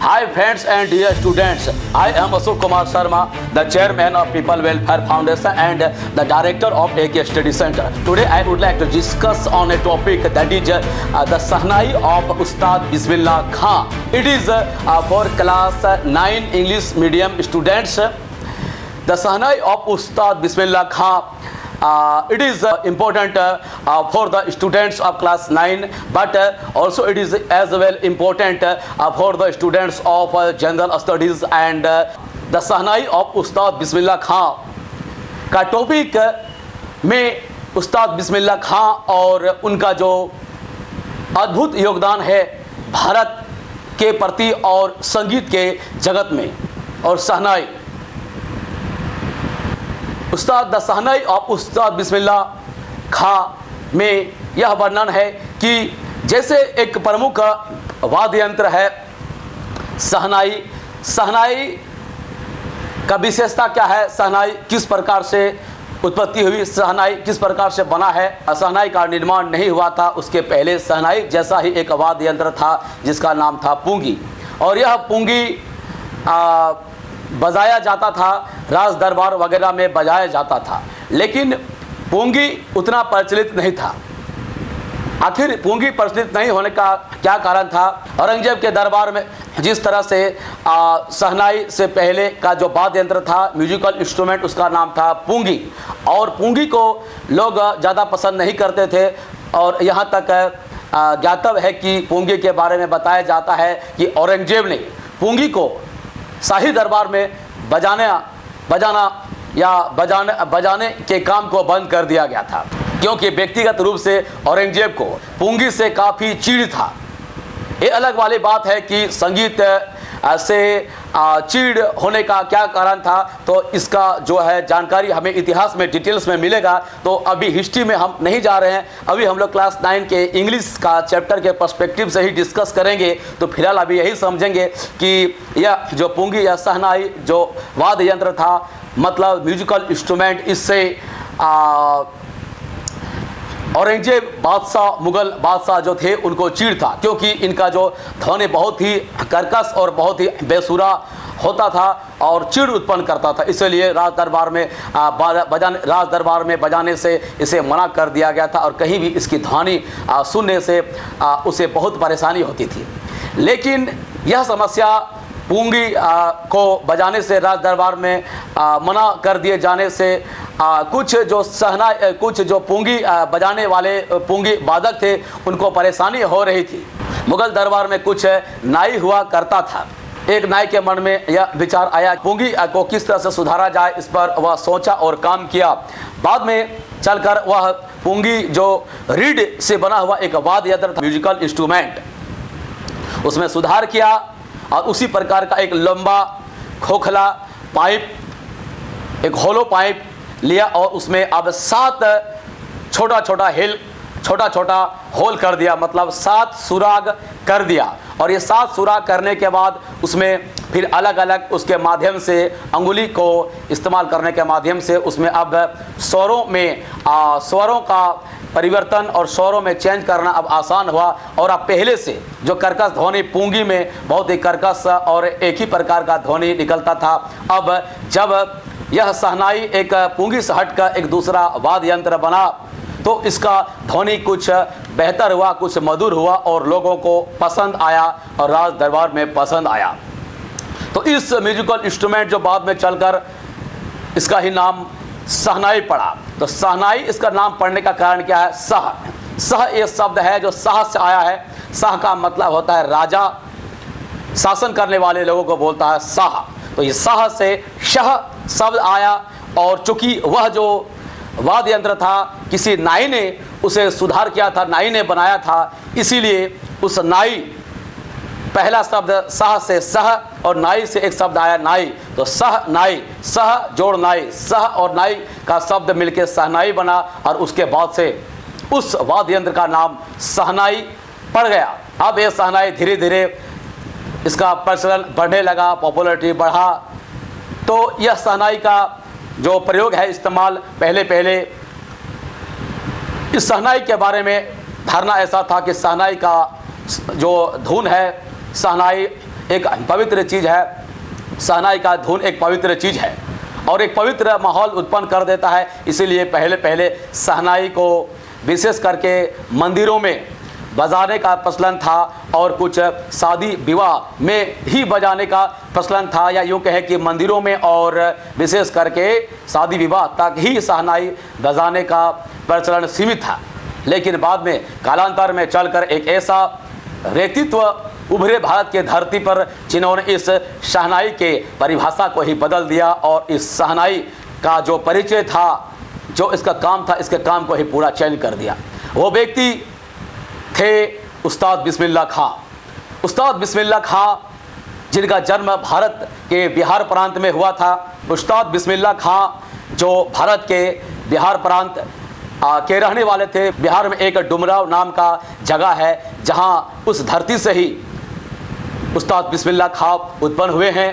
Hi friends and dear students, I am Ashok Kumar Sharma, the chairman of People Welfare Foundation and the director of AK Study Center. Today I would like to discuss on a topic that is the Sahnai of Ustad Bismillah Khan. It is for class 9 English medium students. The Sahnai of Ustad Bismillah Khan. It is important for the students of class 9, but also it is as well important for the students of general studies. And the Sahnai of Ustad Bismillah Khan का topic में उस्ताद बिस्मिल्लाह खां और उनका जो अद्भुत योगदान है भारत के प्रति और संगीत के जगत में। और सहनाई उस्ताद द सहनाई ऑफ उस्ताद बिस्मिल्लाह खां में यह वर्णन है कि जैसे एक प्रमुख वाद्य यंत्र है सहनाई। सहनाई का विशेषता क्या है, सहनाई किस प्रकार से उत्पत्ति हुई, सहनाई किस प्रकार से बना है। सहनाई का निर्माण नहीं हुआ था, उसके पहले सहनाई जैसा ही एक वाद्य यंत्र था जिसका नाम था पुंगी। और यह पुंगी बजाया जाता था, राज दरबार वगैरह में बजाया जाता था, लेकिन पुंगी उतना प्रचलित नहीं था। आखिर पुंगी प्रचलित नहीं होने का क्या कारण था? औरंगजेब के दरबार में जिस तरह से सहनाई से पहले का जो वाद्य यंत्र था, म्यूजिकल इंस्ट्रूमेंट, उसका नाम था पुंगी, और पुंगी को लोग ज़्यादा पसंद नहीं करते थे। और यहाँ तक ज्ञातव्य है कि पुंगी के बारे में बताया जाता है कि औरंगजेब ने पुंगी को शाही दरबार में बजाने के काम को बंद कर दिया गया था, क्योंकि व्यक्तिगत रूप से औरंगजेब को पुंगी से काफ़ी चिढ़ था। ये अलग वाली बात है कि संगीत से चिढ़ होने का क्या कारण था, तो इसका जो है जानकारी हमें इतिहास में डिटेल्स में मिलेगा। तो अभी हिस्ट्री में हम नहीं जा रहे हैं, अभी हम लोग क्लास 9 के इंग्लिश का चैप्टर के पर्सपेक्टिव से ही डिस्कस करेंगे। तो फिलहाल अभी यही समझेंगे कि यह जो पुंगी या सहनाई जो वाद्य यंत्र था, मतलब म्यूजिकल इंस्ट्रूमेंट, इससे औरंगजेब बादशाह, मुगल बादशाह जो थे, उनको चिढ़ था, क्योंकि इनका जो ध्वनि बहुत ही कर्कश और बहुत ही बेसुरा होता था और चिढ़ उत्पन्न करता था। इसलिए राज दरबार में बजाने से इसे मना कर दिया गया था, और कहीं भी इसकी ध्वनि सुनने से उसे बहुत परेशानी होती थी। लेकिन यह समस्या पुंगी को बजाने से, राज दरबार में मना कर दिए जाने से कुछ जो पुंगी बजाने वाले पुंगी वादक थे, उनको परेशानी हो रही थी। मुगल दरबार में कुछ नाई हुआ करता था। एक नाई के मन में यह विचार आया पुंगी को किस तरह से सुधारा जाए, इस पर वह सोचा और काम किया। बाद में चलकर वह पुंगी जो रीड से बना हुआ एक वाद्य यंत्र था, म्यूजिकल इंस्ट्रूमेंट, उसमें सुधार किया और उसी प्रकार का एक लंबा खोखला पाइप, एक होलो पाइप लिया और उसमें अब 7 छोटा छोटा होल कर दिया, मतलब 7 सुराग कर दिया। और ये 7 सुराग करने के बाद उसमें फिर अलग अलग उसके माध्यम से, अंगुली को इस्तेमाल करने के माध्यम से उसमें अब स्वरों का परिवर्तन और स्वरों में चेंज करना अब आसान हुआ। और अब पहले से जो कर्कश ध्वनि पुंगी में बहुत ही कर्कश और एक ही प्रकार का ध्वनि निकलता था, अब जब यह सहनाई एक पुंगी से हटकर एक दूसरा वाद्य यंत्र बना, तो इसका ध्वनि कुछ बेहतर हुआ, कुछ मधुर हुआ और लोगों को पसंद आया और राज दरबार में पसंद आया। तो इस म्यूजिकल इंस्ट्रूमेंट जो बाद में चलकर इसका ही नाम सहनाई पड़ा। तो सहनाई इसका नाम पड़ने का कारण क्या है? सह ये शब्द है जो शाह से आया है। शाह का मतलब होता है राजा, शासन करने वाले लोगों को बोलता है शाह। तो ये शाह से शह शब्द आया, और चूंकि वह जो वाद्य यंत्र था किसी नाई ने उसे सुधार किया था, नाई ने बनाया था, इसीलिए उस नाई, पहला शब्द शाह से सह और नाई से एक शब्द आया नाई, तो सह नाई, सह जोड़ नाई, सह और नाई का शब्द मिलकर सहनाई बना। और उसके बाद से उस वाद्य यंत्र का नाम सहनाई पड़ गया। अब ये सहनाई धीरे धीरे इसका प्रचलन बढ़ने लगा, पॉपुलरिटी बढ़ा। तो यह सहनाई का जो प्रयोग है, इस्तेमाल, पहले इस सहनाई के बारे में धारणा ऐसा था कि सहनाई का जो धुन है, सहनाई एक पवित्र चीज़ है, शहनाई का धुन एक पवित्र चीज़ है और एक पवित्र माहौल उत्पन्न कर देता है। इसीलिए पहले पहले शहनाई को विशेष करके मंदिरों में बजाने का प्रचलन था और कुछ शादी विवाह में ही बजाने का प्रचलन था, या यूँ कहें कि मंदिरों में और विशेष करके शादी विवाह तक ही शहनाई बजाने का प्रचलन सीमित था। लेकिन बाद में कालांतर में चलकर एक ऐसा व्यक्तित्व उभरे भारत के धरती पर जिन्होंने इस शहनाई के परिभाषा को ही बदल दिया और इस शहनाई का जो परिचय था, जो इसका काम था, इसके काम को ही पूरा चेंज कर दिया। वो व्यक्ति थे उस्ताद बिस्मिल्लाह खां। उस्ताद बिस्मिल्लाह खां जिनका जन्म भारत के बिहार प्रांत में हुआ था। उस्ताद बिस्मिल्लाह खां जो भारत के बिहार प्रांत के रहने वाले थे। बिहार में एक डुमराव नाम का जगह है जहां उस धरती से ही उस्ताद बिस्मिल्लाह खां उत्पन्न हुए हैं।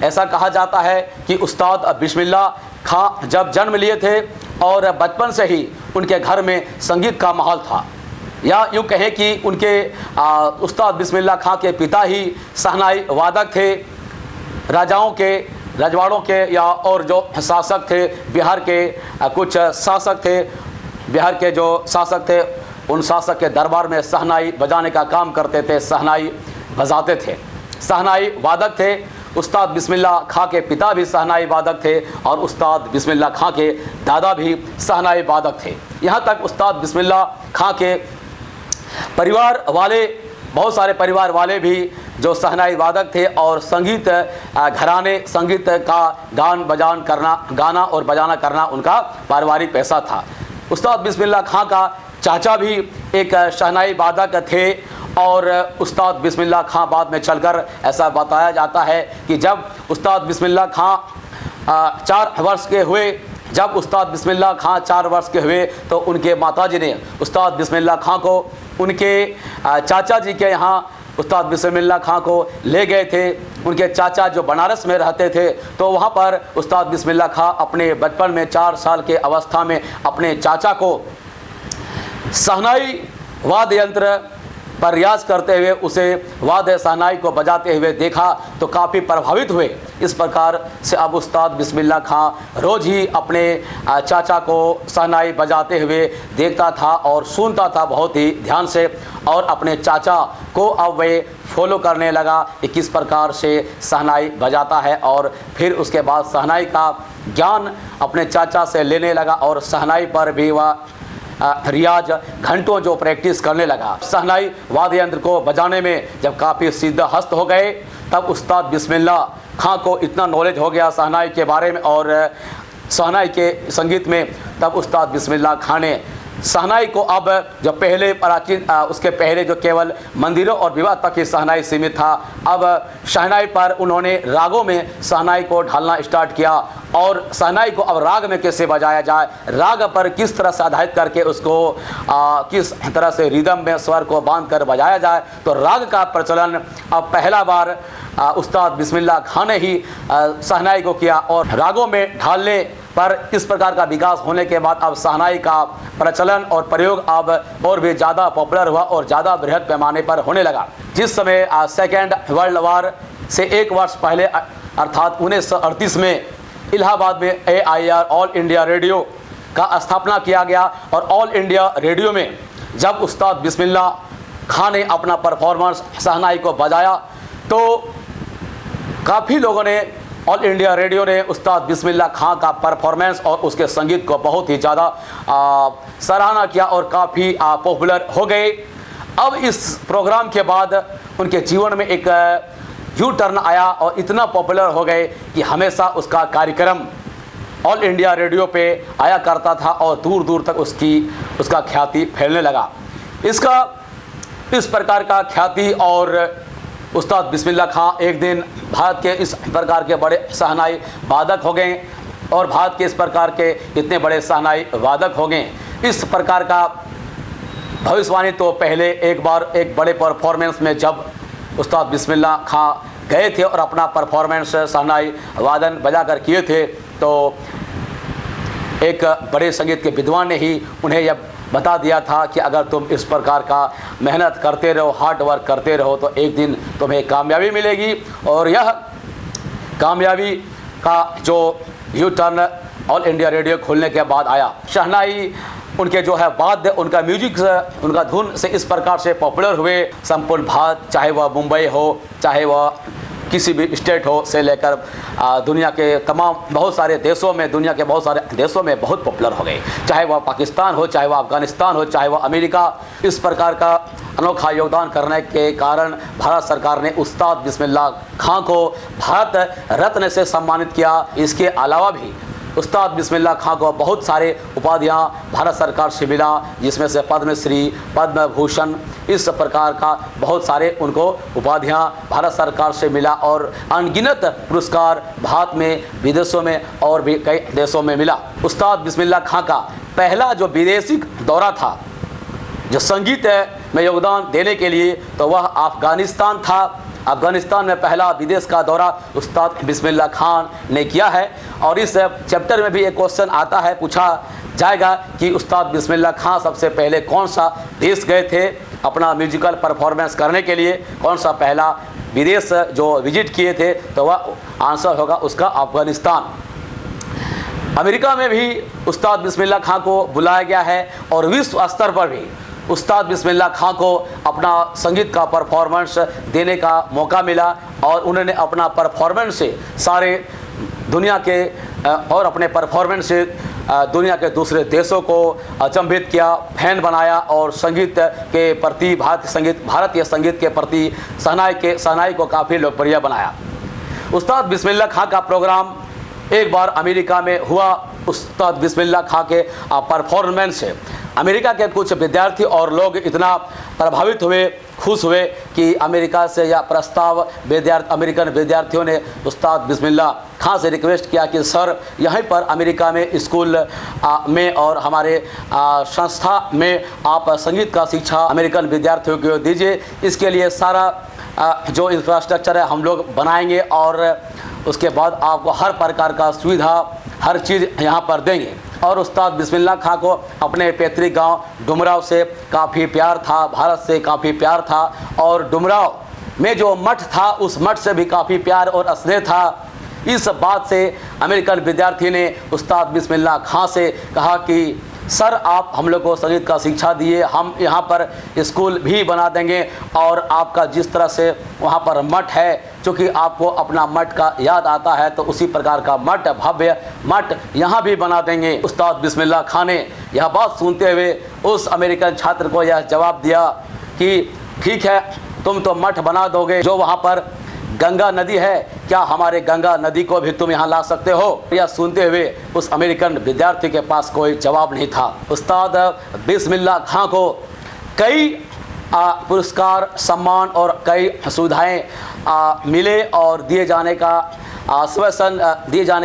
ऐसा कहा जाता है कि उस्ताद बिस्मिल्लाह खां जब जन्म लिए थे और बचपन से ही उनके घर में संगीत का माहौल था, या यूँ कहें कि उनके उस्ताद बिस्मिल्लाह खां के पिता ही शहनाई वादक थे। राजाओं के, रजवाड़ों के या और जो शासक थे, बिहार के कुछ शासक थे, बिहार के जो शासक थे, उन शासक के दरबार में शहनाई बजाने का काम करते थे, शहनाई बजाते थे, शहनाई वादक थे। उस्ताद बिस्मिल्लाह खां के पिता भी शहनाई वादक थे और उस्ताद बिस्मिल्लाह खां के दादा भी शहनाई वादक थे। यहाँ तक उस्ताद बिस्मिल्लाह खां के परिवार वाले, बहुत सारे परिवार वाले भी जो शहनाई वादक थे और संगीत घराने, संगीत का गाना और बजाना करना उनका पारिवारिक पैसा था। उस्ताद बिस्मिल्लाह खां का चाचा भी एक शहनाई वादक थे और उस्ताद बिस्मिल्लाह खां बाद में चलकर ऐसा बताया जाता है कि जब उस्ताद बिस्मिल्लाह खां 4 वर्ष के हुए, जब उस्ताद बिस्मिल्लाह खां 4 वर्ष के हुए तो उनके माताजी ने उस्ताद बिस्मिल्लाह खां को उनके चाचा जी के यहाँ उस्ताद बिस्मिल्लाह खां को ले गए थे। उनके चाचा जो बनारस में रहते थे, तो वहाँ पर उस्ताद बिस्मिल्लाह खां अपने बचपन में 4 साल के अवस्था में अपने चाचा को शहनाई वाद्य यंत्र पर रियाज करते हुए, उसे वाद्य शहनाई को बजाते हुए देखा तो काफ़ी प्रभावित हुए। इस प्रकार से अब उस्ताद बिस्मिल्लाह खां रोज़ ही अपने चाचा को शहनाई बजाते हुए देखता था और सुनता था बहुत ही ध्यान से, और अपने चाचा को अब वे फॉलो करने लगा कि किस प्रकार से शहनाई बजाता है। और फिर उसके बाद शहनाई का ज्ञान अपने चाचा से लेने लगा और शहनाई पर भी वह रियाज घंटों जो प्रैक्टिस करने लगा। शहनाई वाद्य यंत्र को बजाने में जब काफ़ी सिद्धहस्त हो गए, तब उस्ताद बिस्मिल्लाह खां को इतना नॉलेज हो गया शहनाई के बारे में और शहनाई के संगीत में, तब उस्ताद बिस्मिल्लाह खां ने शहनाई को अब जो पहले प्राचीन उसके पहले जो केवल मंदिरों और विवाह तक ही शहनाई सीमित था, अब शहनाई पर उन्होंने रागों में शहनाई को ढालना स्टार्ट किया और शहनाई को अब राग में कैसे बजाया जाए, राग पर किस तरह से आधारित करके उसको किस तरह से रिदम में स्वर को बांध कर बजाया जाए। तो राग का प्रचलन अब पहला बार उस्ताद बिस्मिल्लाह खां ने ही शहनाई को किया और रागों में ढालने पर इस प्रकार का विकास होने के बाद अब शहनाई का प्रचलन और प्रयोग अब और भी ज़्यादा पॉपुलर हुआ और ज़्यादा बृहद पैमाने पर होने लगा। जिस समय सेकेंड वर्ल्ड वॉर से 1 वर्ष पहले अर्थात 1938 में इलाहाबाद में AIR ऑल इंडिया रेडियो का स्थापना किया गया और ऑल इंडिया रेडियो में जब उस्ताद बिस्मिल्लाह खां ने अपना परफॉर्मेंस शहनाई को बजाया तो काफ़ी लोगों ने, ऑल इंडिया रेडियो ने उस्ताद बिस्मिल्लाह खां का परफॉर्मेंस और उसके संगीत को बहुत ही ज़्यादा सराहना किया और काफ़ी पॉपुलर हो गए। अब इस प्रोग्राम के बाद उनके जीवन में एक यू टर्न आया और इतना पॉपुलर हो गए कि हमेशा उसका कार्यक्रम ऑल इंडिया रेडियो पे आया करता था और दूर दूर तक उसका ख्याति फैलने लगा। इस प्रकार का ख्याति और उस्ताद बिस्मिल्लाह खां एक दिन भारत के इस प्रकार के बड़े शहनाई वादक हो गए और भारत के इस प्रकार के इतने बड़े शहनाई वादक हो गए। इस प्रकार का भविष्यवाणी तो पहले एक बार एक बड़े परफॉर्मेंस में जब उस्ताद बिस्मिल्लाह खां गए थे और अपना परफॉर्मेंस शहनाई वादन बजा कर किए थे, तो एक बड़े संगीत के विद्वान ने ही उन्हें यह बता दिया था कि अगर तुम इस प्रकार का मेहनत करते रहो, हार्ड वर्क करते रहो, तो एक दिन तुम्हें कामयाबी मिलेगी। और यह कामयाबी का जो U turn all India radio खोलने के बाद आया। शहनाई, उनके जो है वाद्य, उनका म्यूजिक, उनका धुन से इस प्रकार से पॉपुलर हुए संपूर्ण भारत, चाहे वह मुंबई हो, चाहे वह किसी भी स्टेट हो से लेकर दुनिया के तमाम बहुत सारे देशों में, दुनिया के बहुत सारे देशों में बहुत पॉपुलर हो गए। चाहे वह पाकिस्तान हो, चाहे वह अफगानिस्तान हो, चाहे वह अमेरिका। इस प्रकार का अनोखा योगदान करने के कारण भारत सरकार ने उस्ताद बिस्मिल्लाह खां को भारत रत्न से सम्मानित किया। इसके अलावा भी उस्ताद बिस्मिल्लाह खां को बहुत सारे उपाधियां भारत सरकार से मिला, जिसमें से पद्मश्री, पद्म भूषण, इस प्रकार का बहुत सारे उनको उपाधियां भारत सरकार से मिला। और अनगिनत पुरस्कार भारत में, विदेशों में और भी कई देशों में मिला। उस्ताद बिस्मिल्लाह खां का पहला जो विदेशी दौरा था जो संगीत में योगदान देने के लिए, तो वह अफगानिस्तान था। अफगानिस्तान में पहला विदेश का दौरा उस्ताद बिस्मिल्लाह खान ने किया है। और इस चैप्टर में भी एक क्वेश्चन आता है, पूछा जाएगा कि उस्ताद बिस्मिल्लाह खान सबसे पहले कौन सा देश गए थे अपना म्यूजिकल परफॉर्मेंस करने के लिए, कौन सा पहला विदेश जो विजिट किए थे, तो वह आंसर होगा उसका अफगानिस्तान। अमेरिका में भी उस्ताद बिस्मिल्लाह खान को बुलाया गया है और विश्व स्तर पर भी उस्ताद बिस्मिल्लाह खां को अपना संगीत का परफॉर्मेंस देने का मौका मिला। और उन्होंने अपना परफॉर्मेंस से सारे दुनिया के और अपने परफॉर्मेंस से दुनिया के दूसरे देशों को अचंभित किया, फैन बनाया और संगीत के प्रति, भारतीय संगीत के प्रति शहनाई को काफ़ी लोकप्रिय बनाया। उस्ताद बिस्मिल्लाह खां का प्रोग्राम एक बार अमेरिका में हुआ। उस्ताद बिस्मिल्लाह खां के परफॉर्मेंस से अमेरिका के कुछ विद्यार्थी और लोग इतना प्रभावित हुए, खुश हुए कि अमेरिका से यह प्रस्ताव अमेरिकन विद्यार्थियों ने उस्ताद बिस्मिल्लाह खां से रिक्वेस्ट किया कि सर, यहीं पर अमेरिका में स्कूल में और हमारे संस्था में आप संगीत का शिक्षा अमेरिकन विद्यार्थियों को दीजिए। इसके लिए सारा जो इंफ्रास्ट्रक्चर है हम लोग बनाएंगे और उसके बाद आपको हर प्रकार का सुविधा, हर चीज़ यहाँ पर देंगे। और उस्ताद बिस्मिल्लाह खां को अपने पैतृक गांव डुमराव से काफ़ी प्यार था, भारत से काफ़ी प्यार था। और डुमराव में जो मठ था उस मठ से भी काफ़ी प्यार और स्नेह था। इस बात से अमेरिकन विद्यार्थी ने उस्ताद बिस्मिल्लाह खां से कहा कि सर, आप हम लोग को संगीत का शिक्षा दिए, हम यहाँ पर स्कूल भी बना देंगे और आपका जिस तरह से वहाँ पर मठ है, क्योंकि आपको अपना मठ का याद आता है, तो उसी प्रकार का मठ, भव्य मठ यहाँ भी बना देंगे। उस्ताद बिस्मिल्लाह खां ने यह बात सुनते हुए उस अमेरिकन छात्र को यह जवाब दिया कि ठीक है, तुम तो मठ बना दोगे, जो वहाँ पर गंगा नदी है, क्या हमारे गंगा नदी को भी तुम यहाँ ला सकते हो? यह सुनते हुए उस अमेरिकन विद्यार्थी के पास कोई जवाब नहीं था। उस्ताद बिस्मिल्लाह खां को कई पुरस्कार, सम्मान और कई सुविधाएं मिले और दिए जाने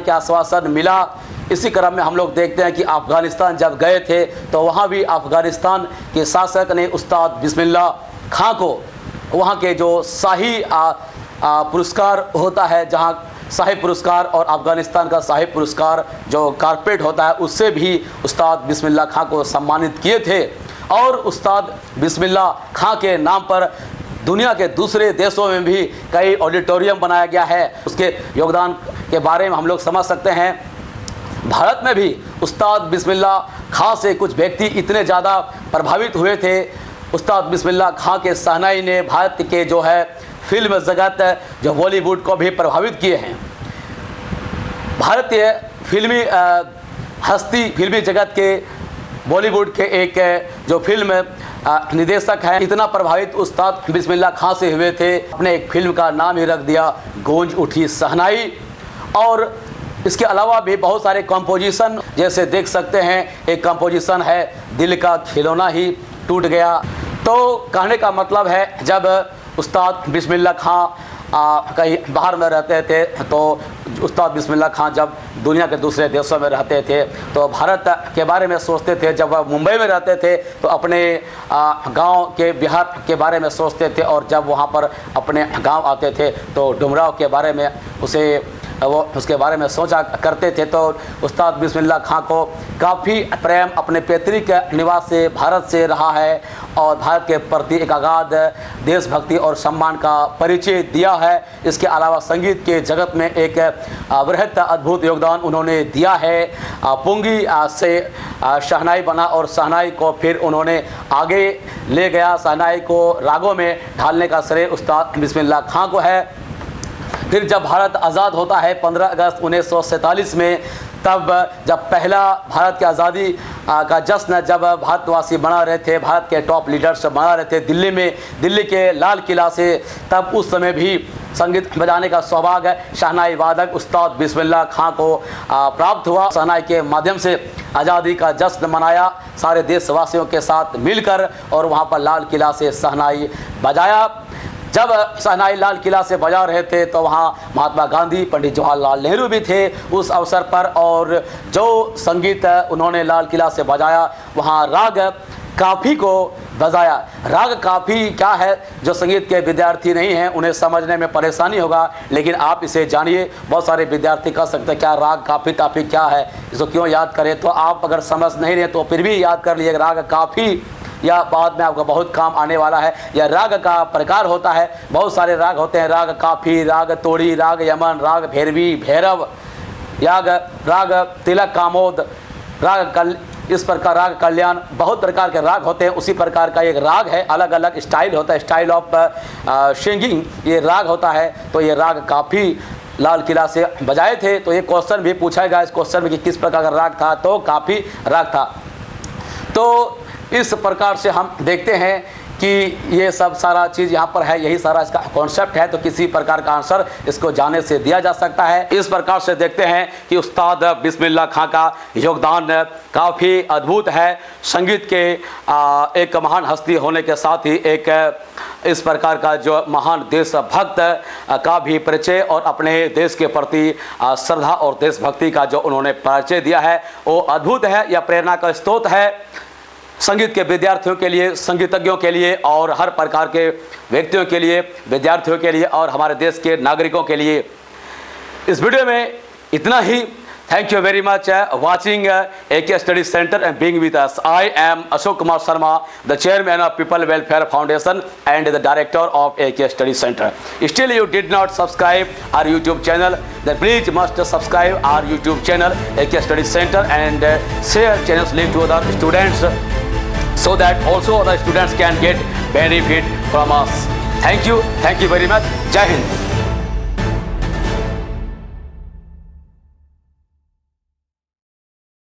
के आश्वासन मिला। इसी क्रम में हम लोग देखते हैं कि अफगानिस्तान जब गए थे तो वहाँ भी अफगानिस्तान के शासक ने उस्ताद बिस्मिल्लाह खां को वहाँ के जो शाही पुरस्कार होता है, जहाँ शाही पुरस्कार और अफगानिस्तान का शाही पुरस्कार जो कारपेट होता है, उससे भी उस्ताद बिस्मिल्लाह खां को सम्मानित किए थे। और उस्ताद बिस्मिल्लाह खां के नाम पर दुनिया के दूसरे देशों में भी कई ऑडिटोरियम बनाया गया है। उसके योगदान के बारे में हम लोग समझ सकते हैं। भारत में भी उस्ताद बिस्मिल्लाह खां से कुछ व्यक्ति इतने ज़्यादा प्रभावित हुए थे। उस्ताद बिस्मिल्लाह खां के शहनाई ने भारत के जो है फिल्म जगत, जो बॉलीवुड को भी प्रभावित किए हैं। भारतीय फिल्मी हस्ती, फिल्मी जगत के, बॉलीवुड के एक जो फिल्म निदेशक हैं, इतना प्रभावित उस्ताद बिस्मिल्लाह खां से हुए थे, अपने एक फिल्म का नाम ही रख दिया गूंज उठी शहनाई। और इसके अलावा भी बहुत सारे कंपोजिशन, जैसे देख सकते हैं एक कंपोजिशन है दिल का खिलौना ही टूट गया। तो कहने का मतलब है, जब उस्ताद बिस्मिल्लाह खां कहीं बाहर में रहते थे, तो उस्ताद बिस्मिल्लाह खां जब दुनिया के दूसरे देशों में रहते थे तो भारत के बारे में सोचते थे। जब वह मुंबई में रहते थे तो अपने गांव के, बिहार के बारे में सोचते थे, और जब वहां पर अपने गांव आते थे तो डुमराव के बारे में उसे वो उसके बारे में सोचा करते थे। तो उस्ताद बिस्मिल्लाह खां को काफ़ी प्रेम अपने पैतृक निवास से भारत से रहा है और भारत के प्रति एक अगाध देशभक्ति और सम्मान का परिचय दिया है। इसके अलावा संगीत के जगत में एक वृहत अद्भुत योगदान उन्होंने दिया है। पुंगी से शहनाई बना और शहनाई को फिर उन्होंने आगे ले गया। शहनाई को रागों में ढालने का श्रेय उस्ताद बिस्मिल्लाह खां को है। फिर जब भारत आज़ाद होता है 15 अगस्त 1947 में, तब जब पहला भारत की आज़ादी का जश्न जब भारतवासी मना रहे थे, भारत के टॉप लीडर्स मना रहे थे दिल्ली में, दिल्ली के लाल किला से, तब उस समय भी संगीत बजाने का सौभाग्य शहनाई वादक उस्ताद बिस्मिल्लाह खां को प्राप्त हुआ। शहनाई के माध्यम से आज़ादी का जश्न मनाया सारे देशवासियों के साथ मिलकर और वहाँ पर लाल किला से शहनाई बजाया। जब शहनाई लाल किला से बजा रहे थे तो वहाँ महात्मा गांधी, पंडित जवाहरलाल नेहरू भी थे उस अवसर पर, और जो संगीत उन्होंने लाल किला से बजाया वहाँ राग काफ़ी को बजाया। राग काफ़ी क्या है, जो संगीत के विद्यार्थी नहीं हैं उन्हें समझने में परेशानी होगा, लेकिन आप इसे जानिए। बहुत सारे विद्यार्थी कह सकते हैं क्या राग काफ़ी ताफ़ी क्या है, इसको क्यों याद करें। तो आप अगर समझ नहीं रहे तो फिर भी याद कर लीजिए राग काफ़ी, या बाद में आपको बहुत काम आने वाला है। यह राग का प्रकार होता है, बहुत सारे राग होते हैं, राग काफ़ी, राग तोड़ी, राग यमन, राग भैरवी, भैरव, राग तिलक कामोद, राग इस प्रकार राग कल्याण, बहुत प्रकार के राग होते हैं। उसी प्रकार का एक राग है, अलग अलग स्टाइल होता है, स्टाइल ऑफ सिंगिंग ये राग होता है। तो ये राग काफ़ी लाल किला से बजाए थे। तो ये क्वेश्चन भी पूछा गया इस क्वेश्चन में कि किस प्रकार का राग था, तो काफ़ी राग था। तो इस प्रकार से हम देखते हैं कि ये सब सारा चीज़ यहाँ पर है, यही सारा इसका कॉन्सेप्ट है। तो किसी प्रकार का आंसर इसको जाने से दिया जा सकता है। इस प्रकार से देखते हैं कि उस्ताद बिस्मिल्लाह खां का योगदान काफ़ी अद्भुत है। संगीत के एक महान हस्ती होने के साथ ही एक इस प्रकार का जो महान देशभक्त का भी परिचय और अपने देश के प्रति श्रद्धा और देशभक्ति का जो उन्होंने परिचय दिया है वो अद्भुत है। यह प्रेरणा का स्रोत है संगीत के विद्यार्थियों के लिए, संगीतज्ञों के लिए और हर प्रकार के व्यक्तियों के लिए, विद्यार्थियों के लिए और हमारे देश के नागरिकों के लिए। इस वीडियो में इतना ही। Thank you very much watching AK Study Center and being with us. I am Ashok Kumar Sharma, the chairman of People Welfare Foundation and the director of AK Study Center. Still you did not subscribe our YouTube channel, then please must subscribe our YouTube channel AK Study Center and share channel's link to other students so that also other students can get benefit from us. Thank you very much. Jai Hind.